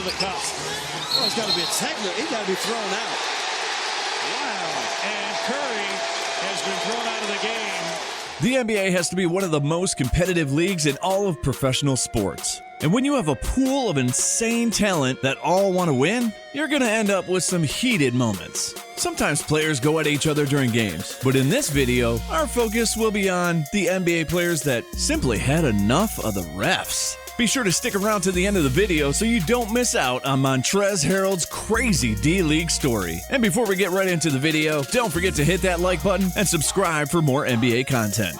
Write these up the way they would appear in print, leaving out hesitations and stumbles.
the cup. Oh, it's got to be a technical. He got to be thrown out. Wow. And Curry has been thrown out of the game. The NBA has to be one of the most competitive leagues in all of professional sports. And when you have a pool of insane talent that all want to win, you're going to end up with some heated moments. Sometimes players go at each other during games, but in this video, our focus will be on the NBA players that simply had enough of the refs. Be sure to stick around to the end of the video so you don't miss out on Montrezl Harrell's crazy D-League story. And before we get right into the video, don't forget to hit that like button and subscribe for more NBA content.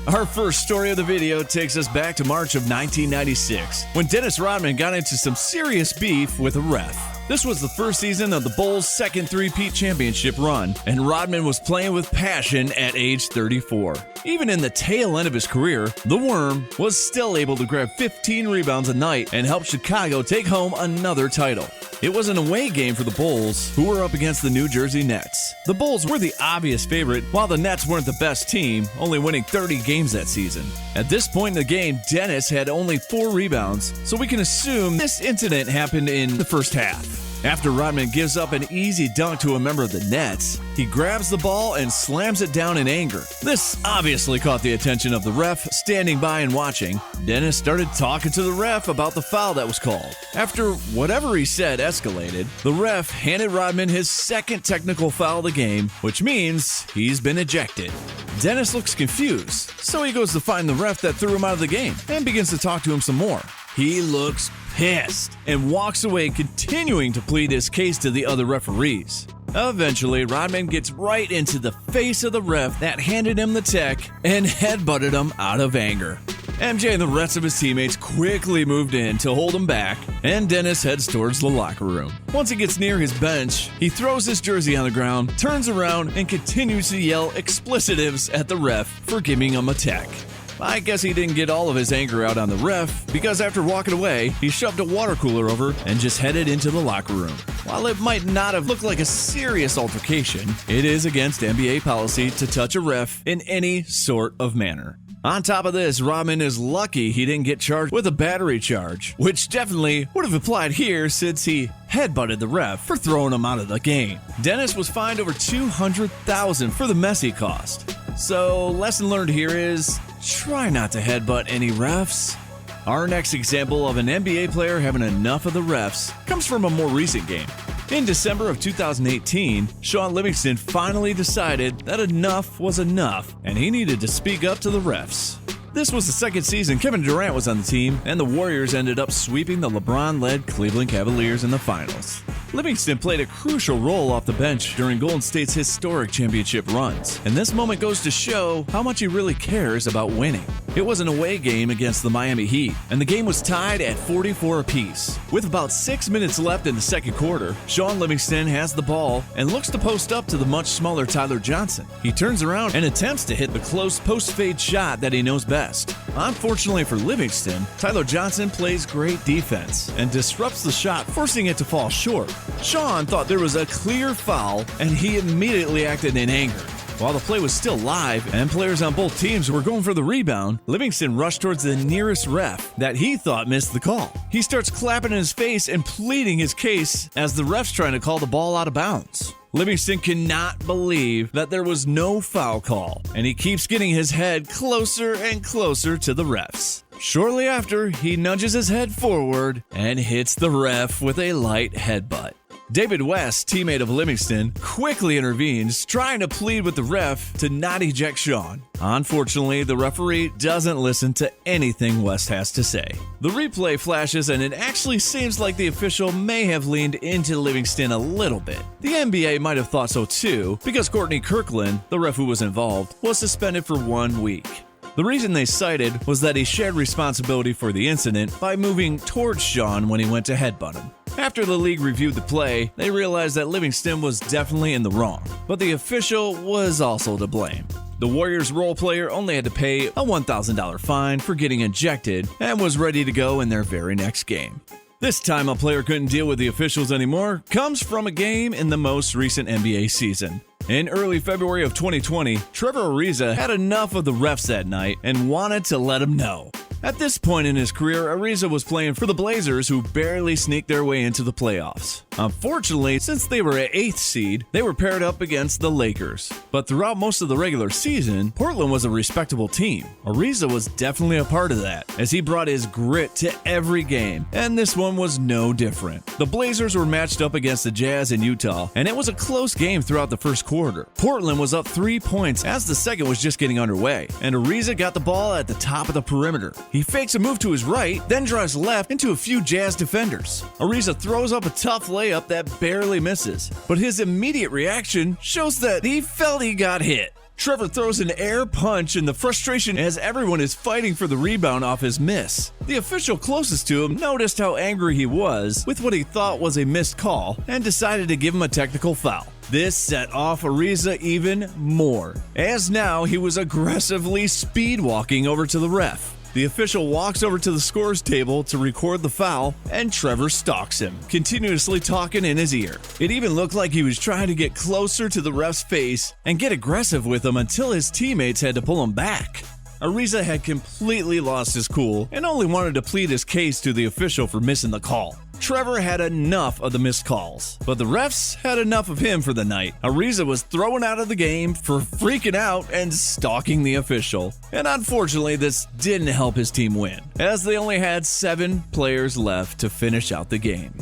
Our first story of the video takes us back to March of 1996, when Dennis Rodman got into some serious beef with a ref. This was the first season of the Bulls' second three-peat championship run, and Rodman was playing with passion at age 34. Even in the tail end of his career, the Worm was still able to grab 15 rebounds a night and help Chicago take home another title. It was an away game for the Bulls, who were up against the New Jersey Nets. The Bulls were the obvious favorite, while the Nets weren't the best team, only winning 30 games that season. At this point in the game, Dennis had only 4 rebounds, so we can assume this incident happened in the first half. After Rodman gives up an easy dunk to a member of the Nets, he grabs the ball and slams it down in anger. This obviously caught the attention of the ref standing by and watching. Dennis started talking to the ref about the foul that was called. After whatever he said escalated, the ref handed Rodman his second technical foul of the game, which means he's been ejected. Dennis looks confused, so he goes to find the ref that threw him out of the game and begins to talk to him some more. He looks pissed and walks away, continuing to plead his case to the other referees. Eventually, Rodman gets right into the face of the ref that handed him the tech and headbutted him out of anger. MJ and the rest of his teammates quickly moved in to hold him back, and Dennis heads towards the locker room. Once he gets near his bench, he throws his jersey on the ground, turns around, and continues to yell explicitives at the ref for giving him a tech. I guess he didn't get all of his anger out on the ref, because after walking away, he shoved a water cooler over and just headed into the locker room. While it might not have looked like a serious altercation, it is against NBA policy to touch a ref in any sort of manner. On top of this, Rodman is lucky he didn't get charged with a battery charge, which definitely would have applied here since he headbutted the ref for throwing him out of the game. Dennis was fined over $200,000 for the mess he caused. So, lesson learned here is, try not to headbutt any refs. Our next example of an NBA player having enough of the refs comes from a more recent game. In December of 2018, Shaun Livingston finally decided that enough was enough and he needed to speak up to the refs. This was the second season Kevin Durant was on the team, and the Warriors ended up sweeping the LeBron-led Cleveland Cavaliers in the finals. Livingston played a crucial role off the bench during Golden State's historic championship runs, and this moment goes to show how much he really cares about winning. It was an away game against the Miami Heat, and the game was tied at 44 apiece. With about 6 minutes left in the second quarter, Shaun Livingston has the ball and looks to post up to the much smaller Tyler Johnson. He turns around and attempts to hit the close post-fade shot that he knows best. Unfortunately for Livingston, Tyler Johnson plays great defense and disrupts the shot, forcing it to fall short. Shaun thought there was a clear foul, and he immediately acted in anger. While the play was still live and players on both teams were going for the rebound, Livingston rushed towards the nearest ref that he thought missed the call. He starts clapping in his face and pleading his case as the ref's trying to call the ball out of bounds. Livingston cannot believe that there was no foul call, and he keeps getting his head closer and closer to the refs. Shortly after, he nudges his head forward and hits the ref with a light headbutt. David West, teammate of Livingston, quickly intervenes, trying to plead with the ref to not eject Shaun. Unfortunately, the referee doesn't listen to anything West has to say. The replay flashes, and it actually seems like the official may have leaned into Livingston a little bit. The NBA might have thought so too, because Courtney Kirkland, the ref who was involved, was suspended for 1 week. The reason they cited was that he shared responsibility for the incident by moving towards Shaun when he went to headbutt him. After the league reviewed the play, they realized that Livingston was definitely in the wrong, but the official was also to blame. The Warriors role player only had to pay a $1,000 fine for getting ejected and was ready to go in their very next game. This time a player couldn't deal with the officials anymore comes from a game in the most recent NBA season. In early February of 2020, Trevor Ariza had enough of the refs that night and wanted to let them know. At this point in his career, Ariza was playing for the Blazers, who barely sneaked their way into the playoffs. Unfortunately, since they were an 8th seed, they were paired up against the Lakers. But throughout most of the regular season, Portland was a respectable team. Ariza was definitely a part of that, as he brought his grit to every game, and this one was no different. The Blazers were matched up against the Jazz in Utah, and it was a close game throughout the first quarter. Portland was up 3 points as the second was just getting underway, and Ariza got the ball at the top of the perimeter. He fakes a move to his right, then drives left into a few Jazz defenders. Ariza throws up a tough layup that barely misses, but his immediate reaction shows that he felt he got hit. Trevor throws an air punch in the frustration as everyone is fighting for the rebound off his miss. The official closest to him noticed how angry he was with what he thought was a missed call and decided to give him a technical foul. This set off Ariza even more, as now he was aggressively speed walking over to the ref. The official walks over to the scores table to record the foul, and Trevor stalks him, continuously talking in his ear. It even looked like he was trying to get closer to the ref's face and get aggressive with him until his teammates had to pull him back. Ariza had completely lost his cool and only wanted to plead his case to the official for missing the call. Trevor had enough of the missed calls, but the refs had enough of him for the night. Ariza was thrown out of the game for freaking out and stalking the official. And unfortunately, this didn't help his team win, as they only had 7 players left to finish out the game.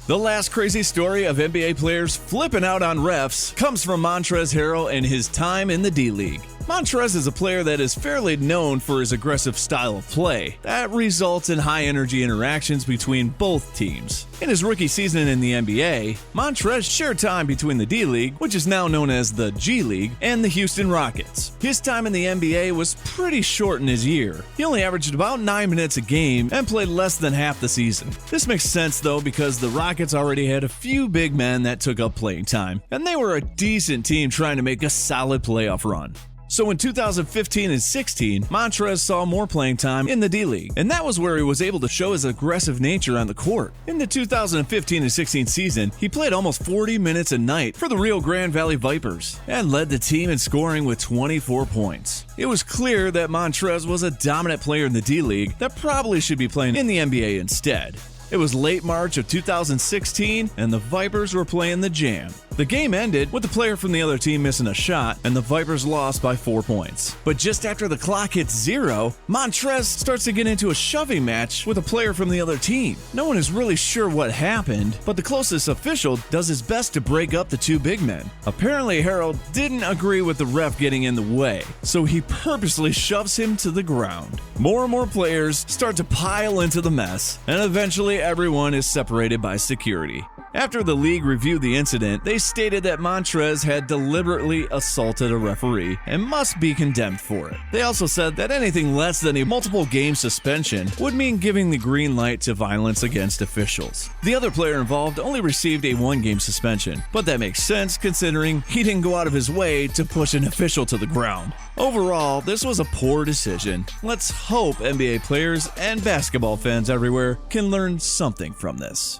The last crazy story of NBA players flipping out on refs comes from Montrezl Harrell and his time in the D-League. Montrezl is a player that is fairly known for his aggressive style of play that results in high-energy interactions between both teams. In his rookie season in the NBA, Montrezl shared time between the D-League, which is now known as the G-League, and the Houston Rockets. His time in the NBA was pretty short in his year. He only averaged about 9 minutes a game and played less than half the season. This makes sense though, because the Rockets already had a few big men that took up playing time, and they were a decent team trying to make a solid playoff run. So in 2015 and 16, Montrezl saw more playing time in the D-League, and that was where he was able to show his aggressive nature on the court. In the 2015 and 16 season, he played almost 40 minutes a night for the Rio Grande Valley Vipers and led the team in scoring with 24 points. It was clear that Montrezl was a dominant player in the D-League that probably should be playing in the NBA instead. It was late March of 2016, and the Vipers were playing the Jam. The game ended with the player from the other team missing a shot, and the Vipers lost by 4 points. But just after the clock hits 0, Montrezl starts to get into a shoving match with a player from the other team. No one is really sure what happened, but the closest official does his best to break up the 2 big men. Apparently, Harrell didn't agree with the ref getting in the way, so he purposely shoves him to the ground. More and more players start to pile into the mess, and eventually everyone is separated by security. After the league reviewed the incident, they stated that Montrezl had deliberately assaulted a referee and must be condemned for it. They also said that anything less than a multiple game suspension would mean giving the green light to violence against officials. The other player involved only received a 1-game suspension, but that makes sense considering he didn't go out of his way to push an official to the ground. Overall, this was a poor decision. Let's hope NBA players and basketball fans everywhere can learn something from this.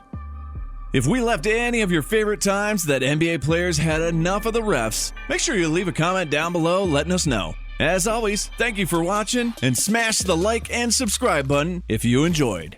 If we left any of your favorite times that NBA players had enough of the refs, make sure you leave a comment down below letting us know. As always, thank you for watching, and smash the like and subscribe button if you enjoyed.